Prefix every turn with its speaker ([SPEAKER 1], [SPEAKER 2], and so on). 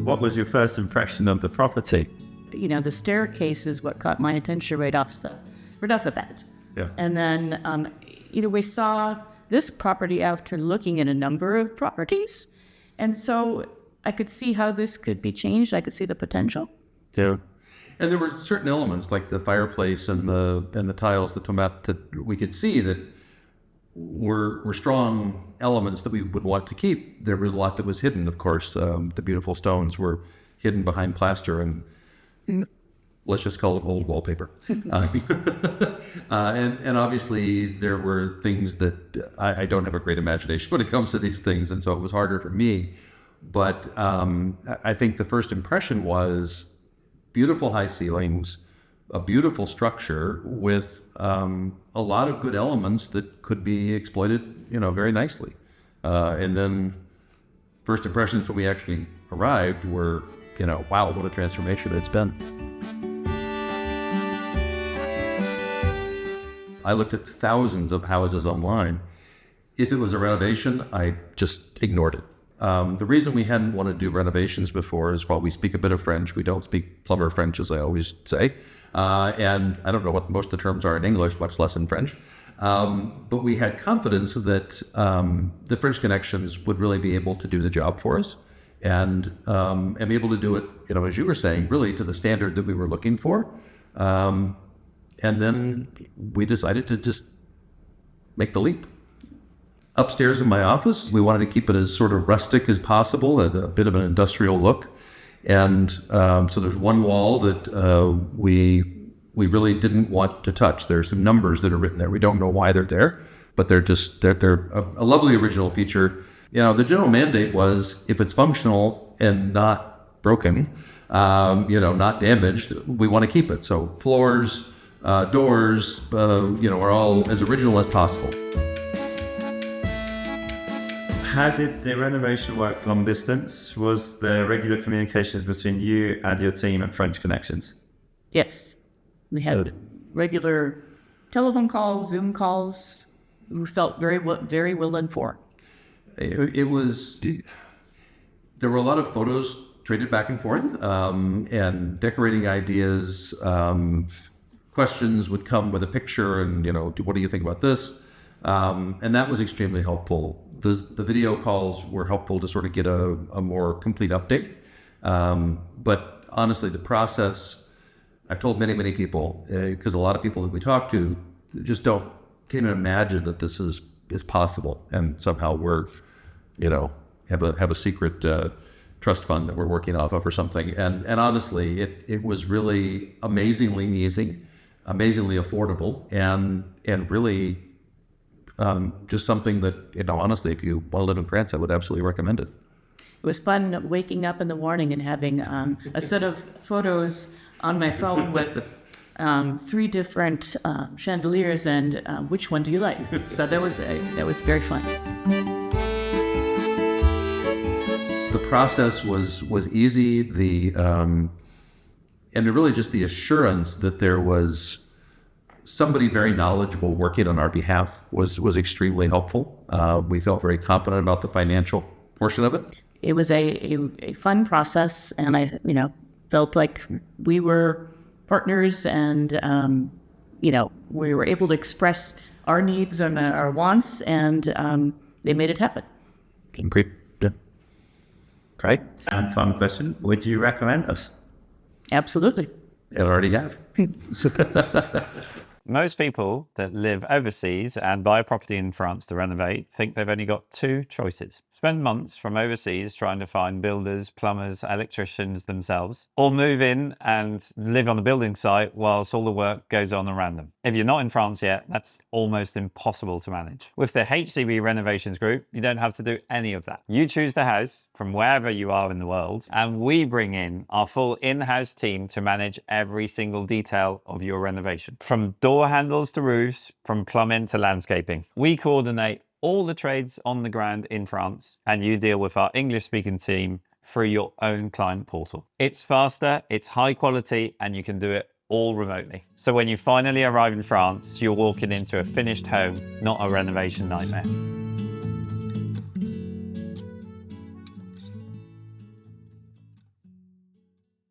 [SPEAKER 1] What was your first impression of the property?
[SPEAKER 2] The staircase is what caught my attention right off the bat.
[SPEAKER 1] Yeah.
[SPEAKER 2] And then, we saw this property after looking at a number of properties. And so I could see how this could be changed. I could see the potential.
[SPEAKER 1] Yeah.
[SPEAKER 3] And there were certain elements like the fireplace and the tiles that come out that we could see that were strong elements that we would want to keep. There was a lot that was hidden, of course. The beautiful stones were hidden behind plaster and let's just call it old wallpaper. And obviously there were things that I don't have a great imagination when it comes to these things, and so it was harder for me. But I think the first impression was beautiful high ceilings, a beautiful structure with a lot of good elements that could be exploited, very nicely. And then first impressions when we actually arrived were, wow, what a transformation it's been. I looked at thousands of houses online. If it was a renovation, I just ignored it. The reason we hadn't wanted to do renovations before is while we speak a bit of French, we don't speak plumber French, as I always say. And I don't know what most of the terms are in English, much less in French. But we had confidence that the French Connections would really be able to do the job for us and be able to do it, as you were saying, really to the standard that we were looking for. And then we decided to just make the leap. Upstairs in my office, we wanted to keep it as sort of rustic as possible, a bit of an industrial look. And so there's one wall that we really didn't want to touch. There's some numbers that are written there. We don't know why they're there, but they're a lovely original feature. The general mandate was if it's functional and not broken, not damaged, we want to keep it. So floors, doors, are all as original as possible.
[SPEAKER 1] How did the renovation work long distance? Was there regular communications between you and your team at French Connections?
[SPEAKER 2] Yes. We had regular telephone calls, Zoom calls. We felt very well informed.
[SPEAKER 3] It was, there were a lot of photos traded back and forth, and decorating ideas. Questions would come with a picture and, what do you think about this? And that was extremely helpful. The video calls were helpful to sort of get a more complete update. But honestly, the process, I've told many, many people, because a lot of people that we talk to just can't even imagine that this is possible. And somehow we're, have a secret trust fund that we're working off of or something. And honestly, it was really amazingly easy, amazingly affordable, and really just something that, honestly, if you want to live in France, I would absolutely recommend it.
[SPEAKER 2] It was fun waking up in the morning and having a set of photos on my phone with 3 different chandeliers and which one do you like? So that was very fun.
[SPEAKER 3] The process was easy. And really just the assurance that there was somebody very knowledgeable working on our behalf was extremely helpful. We felt very confident about the financial portion of it.
[SPEAKER 2] It was a fun process, and I felt like we were partners, and we were able to express our needs and our wants, and they made it happen.
[SPEAKER 3] Great. Yeah.
[SPEAKER 1] Great. And final question: would you recommend us?
[SPEAKER 2] Absolutely.
[SPEAKER 3] I already have.
[SPEAKER 4] Most people that live overseas and buy a property in France to renovate think they've only got 2 choices. Spend months from overseas trying to find builders, plumbers, electricians themselves, or move in and live on a building site whilst all the work goes on around them. If you're not in France yet, that's almost impossible to manage. With the HCB Renovations Group, you don't have to do any of that. You choose the house from wherever you are in the world, and we bring in our full in-house team to manage every single detail of your renovation. From door handles to roofs, from plumbing to landscaping. We coordinate all the trades on the ground in France, and you deal with our English-speaking team through your own client portal. It's faster, it's high quality, and you can do it all remotely. So when you finally arrive in France, you're walking into a finished home, not a renovation nightmare.